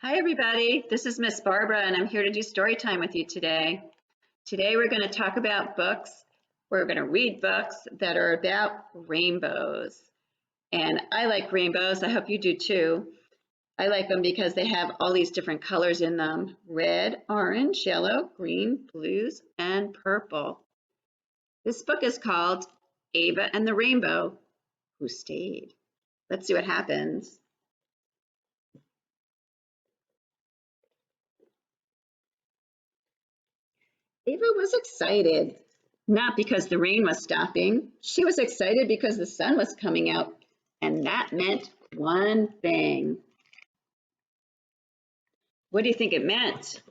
Hi everybody, this is Miss Barbara and I'm here to do story time with you today. Today we're going to talk about books. We're going to read books that are about rainbows. And I like rainbows, I hope you do too. I like them because they have all these different colors in them: red, orange, yellow, green, blues, and purple. This book is called Ava and the Rainbow, Who Stayed. Let's see what happens. Ava was excited, not because the rain was stopping. She was excited because the sun was coming out, and that meant one thing. What do you think it meant?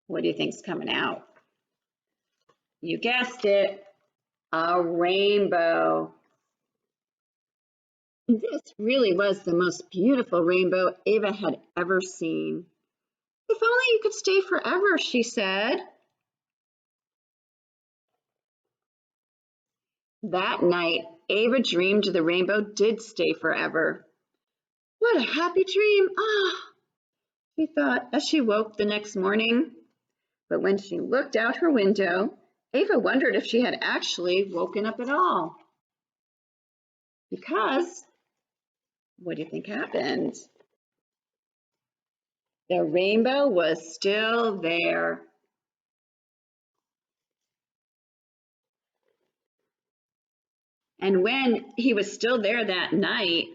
What do you think's coming out? You guessed it, a rainbow. This really was the most beautiful rainbow Ava had ever seen. If only you could stay forever, she said. That night, Ava dreamed the rainbow did stay forever. What a happy dream! She thought as she woke the next morning. But when she looked out her window, Ava wondered if she had actually woken up at all. Because, what do you think happened? The rainbow was still there. And when he was still there that night,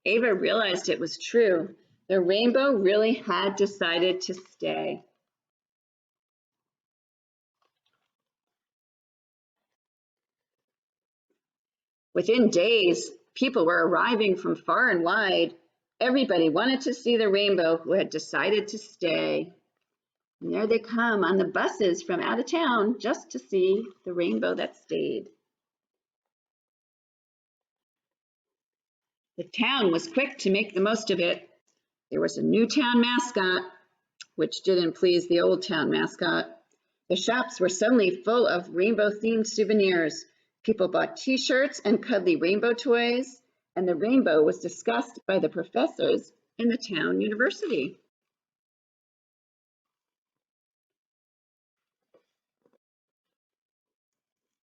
Ava realized it was true. The rainbow really had decided to stay. Within days, people were arriving from far and wide. Everybody wanted to see the rainbow who had decided to stay. And there they come on the buses from out of town just to see the rainbow that stayed. The town was quick to make the most of it. There was a new town mascot, which didn't please the old town mascot. The shops were suddenly full of rainbow-themed souvenirs. People bought t-shirts and cuddly rainbow toys, and the rainbow was discussed by the professors in the town university.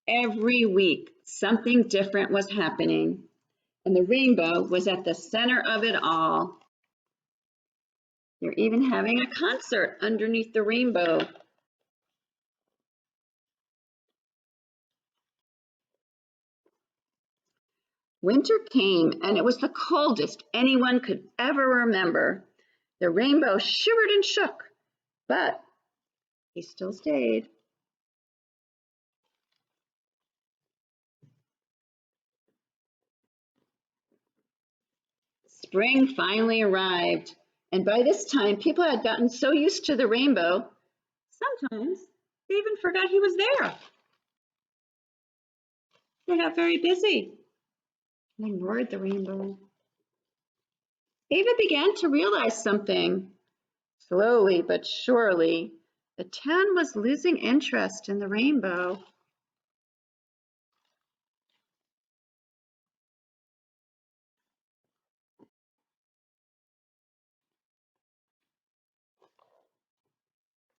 Every week, something different was happening, and the rainbow was at the center of it all. They're even having a concert underneath the rainbow. Winter came, and it was the coldest anyone could ever remember. The rainbow shivered and shook, but he still stayed. Spring finally arrived, and by this time, people had gotten so used to the rainbow, sometimes they even forgot he was there. They got very busy and ignored the rainbow. Ava began to realize something. Slowly but surely, the town was losing interest in the rainbow.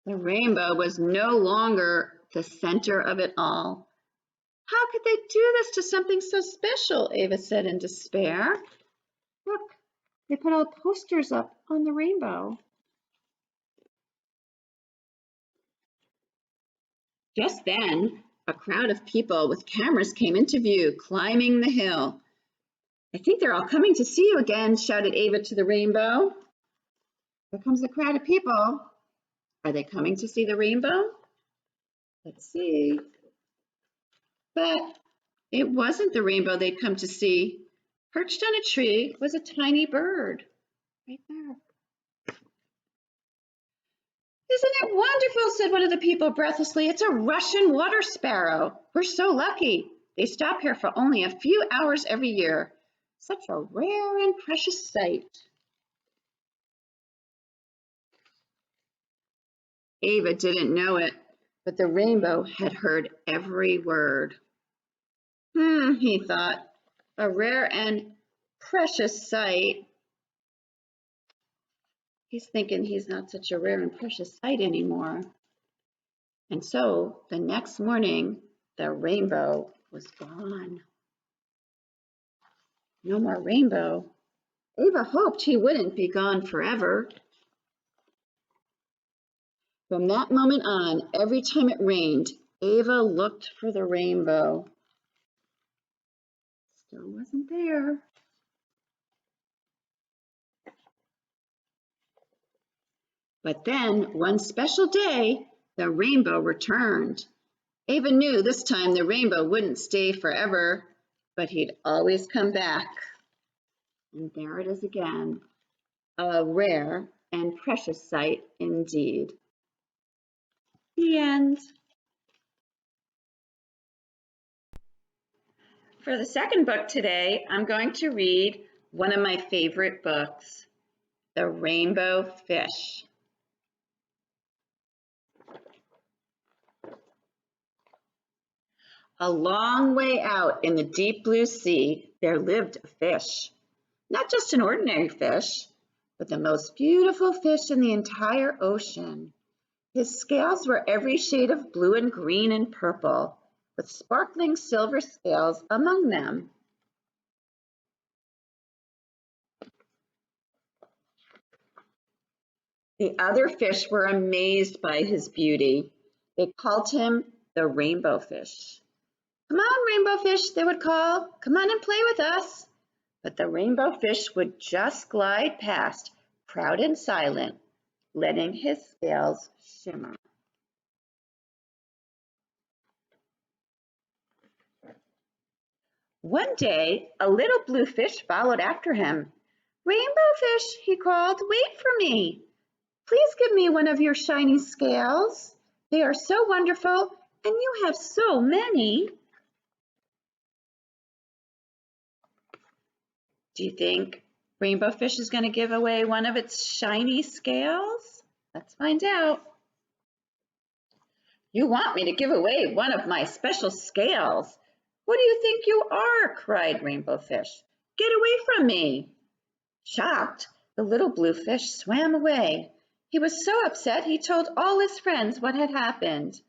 The rainbow was no longer the center of it all. How could they do this to something so special? Ava said in despair. Look, they put all posters up on the rainbow. Just then, a crowd of people with cameras came into view, climbing the hill. I think they're all coming to see you again, shouted Ava to the rainbow. Here comes a crowd of people. Are they coming to see the rainbow? Let's see. But it wasn't the rainbow they'd come to see. Perched on a tree was a tiny bird, right there. Isn't it wonderful, said one of the people breathlessly. It's a Russian water sparrow. We're so lucky. They stop here for only a few hours every year. Such a rare and precious sight. Ava didn't know it, but the rainbow had heard every word. He thought, a rare and precious sight. He's thinking he's not such a rare and precious sight anymore. And so the next morning, the rainbow was gone. No more rainbow. Ava hoped he wouldn't be gone forever. From that moment on, every time it rained, Ava looked for the rainbow. Still wasn't there. But then, one special day, the rainbow returned. Ava knew this time the rainbow wouldn't stay forever, but he'd always come back. And there it is again, a rare and precious sight indeed. The end. For the second book today, I'm going to read one of my favorite books, The Rainbow Fish. A long way out in the deep blue sea, there lived a fish. Not just an ordinary fish, but the most beautiful fish in the entire ocean. His scales were every shade of blue and green and purple, with sparkling silver scales among them. The other fish were amazed by his beauty. They called him the rainbow fish. "Come on, rainbow fish," they would call. "Come on and play with us." But the rainbow fish would just glide past, proud and silent, letting his scales shimmer. One day, a little blue fish followed after him. "Rainbow fish," he called, "wait for me. Please give me one of your shiny scales. They are so wonderful, and you have so many." Do you think Rainbow Fish is going to give away one of its shiny scales? Let's find out. "You want me to give away one of my special scales? What do you think you are?" cried Rainbow Fish. "Get away from me." Shocked, the little blue fish swam away. He was so upset he told all his friends what had happened.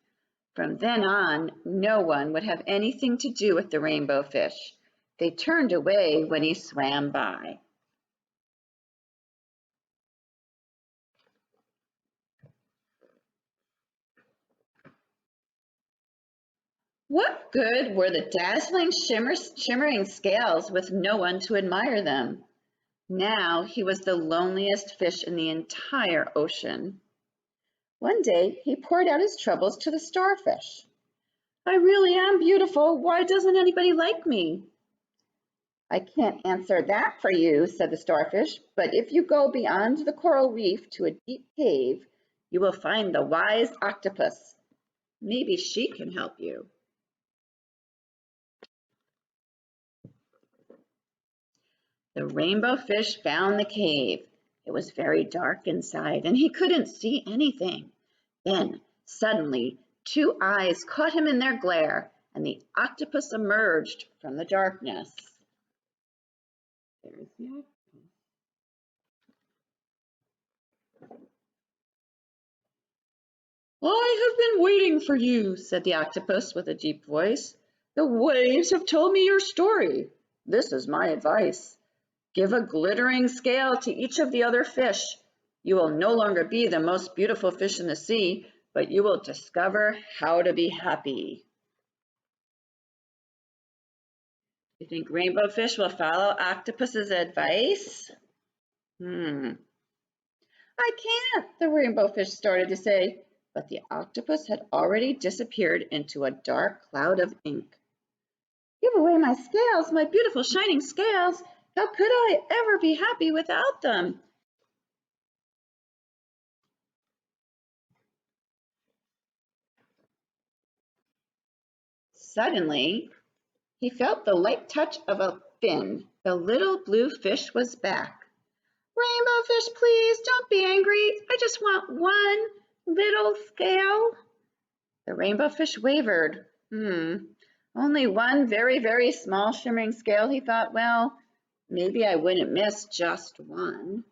From then on, no one would have anything to do with the rainbow fish. They turned away when he swam by. What good were the dazzling shimmering scales with no one to admire them? Now he was the loneliest fish in the entire ocean. One day he poured out his troubles to the starfish. "I really am beautiful. Why doesn't anybody like me?" "I can't answer that for you," said the starfish, "but if you go beyond the coral reef to a deep cave, you will find the wise octopus. Maybe she can help you." The rainbow fish found the cave. It was very dark inside, and he couldn't see anything. Then, suddenly, two eyes caught him in their glare, and the octopus emerged from the darkness. There's the octopus. "I have been waiting for you," said the octopus with a deep voice. "The waves have told me your story. This is my advice. Give a glittering scale to each of the other fish. You will no longer be the most beautiful fish in the sea, but you will discover how to be happy." You think rainbow fish will follow octopus's advice? "I can't," the rainbow fish started to say, but the octopus had already disappeared into a dark cloud of ink. "Give away my scales, my beautiful shining scales. How could I ever be happy without them?" Suddenly, he felt the light touch of a fin. The little blue fish was back. "Rainbow fish, please don't be angry. I just want one little scale." The rainbow fish wavered. Only one very, very small shimmering scale, he thought. Well, maybe I wouldn't miss just one.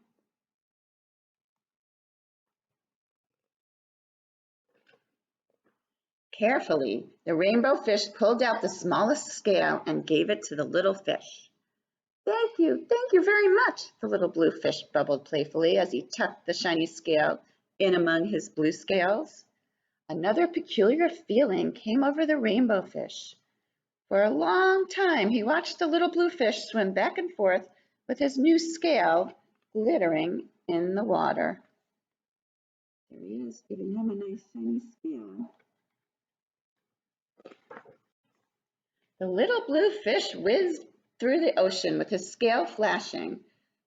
Carefully, the rainbow fish pulled out the smallest scale and gave it to the little fish. Thank you very much, the little blue fish bubbled playfully as he tucked the shiny scale in among his blue scales. Another peculiar feeling came over the rainbow fish. For a long time he watched the little blue fish swim back and forth with his new scale glittering in the water. There he is, giving him a nice shiny scale. The little blue fish whizzed through the ocean with his scale flashing,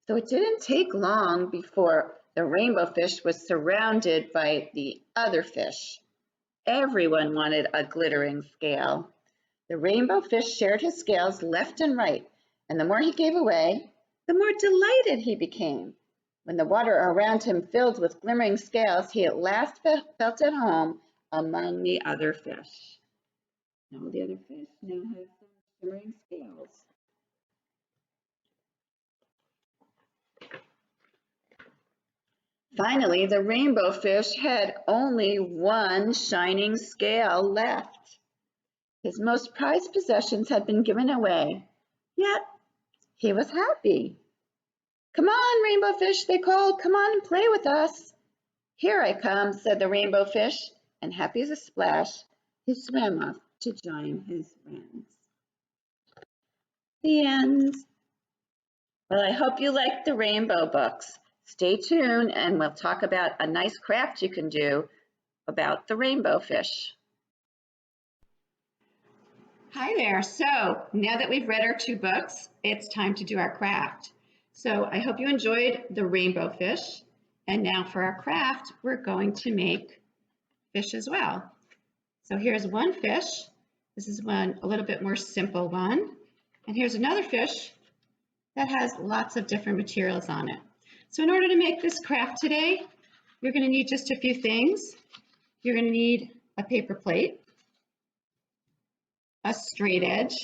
so it didn't take long before the rainbow fish was surrounded by the other fish. Everyone wanted a glittering scale. The rainbow fish shared his scales left and right, and the more he gave away, the more delighted he became. When the water around him filled with glimmering scales, he at last felt at home among the other fish. All the other fish now have some shimmering scales. Finally, the rainbow fish had only one shining scale left. His most prized possessions had been given away, yet he was happy. "Come on, rainbow fish," they called. "Come on and play with us." "Here I come," said the rainbow fish, and happy as a splash, he swam off to join his friends. The end. Well, I hope you liked the rainbow books. Stay tuned and we'll talk about a nice craft you can do about the rainbow fish. Hi there. So now that we've read our 2 books, it's time to do our craft. So I hope you enjoyed the rainbow fish. And now for our craft, we're going to make fish as well. So here's one fish. This is one, a little bit more simple one. And here's another fish that has lots of different materials on it. So in order to make this craft today, you're going to need just a few things. You're going to need a paper plate, a straight edge,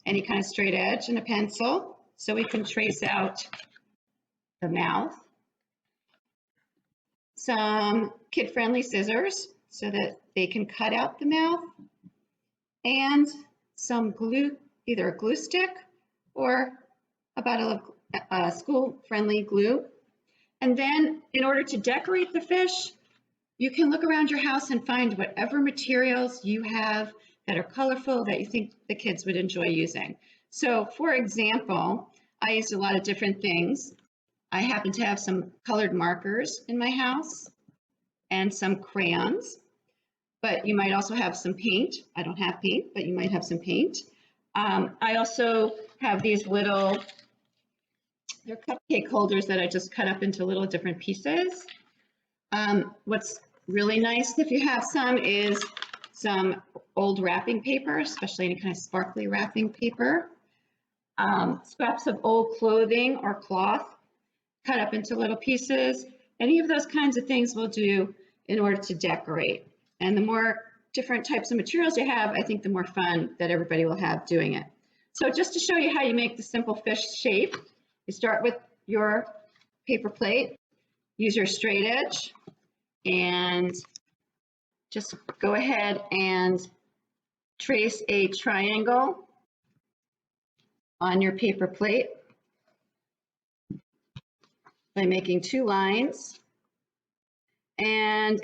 any kind of straight edge, and a pencil so we can trace out the mouth. Some kid-friendly scissors so that they can cut out the mouth, and some glue, either a glue stick or about a school-friendly glue. And then in order to decorate the fish, you can look around your house and find whatever materials you have that are colorful that you think the kids would enjoy using. So for example, I used a lot of different things. I happen to have some colored markers in my house and some crayons, but you might also have some paint. I don't have paint, but you might have some paint. I also have these little, they're cupcake holders that I just cut up into little different pieces. What's really nice if you have some is some old wrapping paper, especially any kind of sparkly wrapping paper. Scraps of old clothing or cloth cut up into little pieces. Any of those kinds of things will do in order to decorate. And the more different types of materials you have, I think the more fun that everybody will have doing it. So just to show you how you make the simple fish shape, you start with your paper plate, use your straight edge, and just go ahead and trace a triangle on your paper plate by making 2 lines. And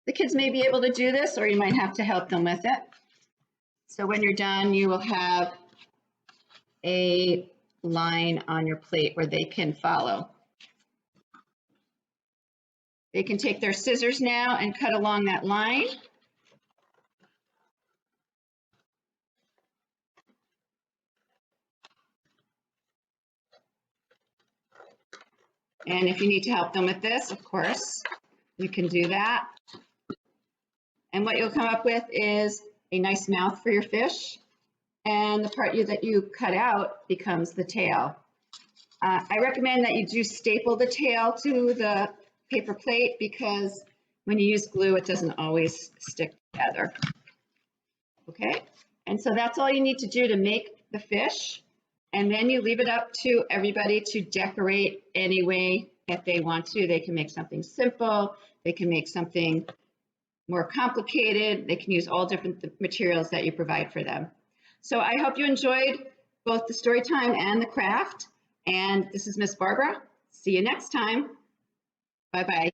the kids may be able to do this, or you might have to help them with it. So when you're done, you will have a line on your plate where they can follow. They can take their scissors now and cut along that line. And if you need to help them with this, of course, you can do that. And what you'll come up with is a nice mouth for your fish. And the part that you cut out becomes the tail. I recommend that you do staple the tail to the paper plate because when you use glue, it doesn't always stick together. Okay, and so that's all you need to do to make the fish. And then you leave it up to everybody to decorate any way that they want to. They can make something simple. They can make something more complicated. They can use all different materials that you provide for them. So I hope you enjoyed both the story time and the craft. And this is Miss Barbara. See you next time. Bye-bye.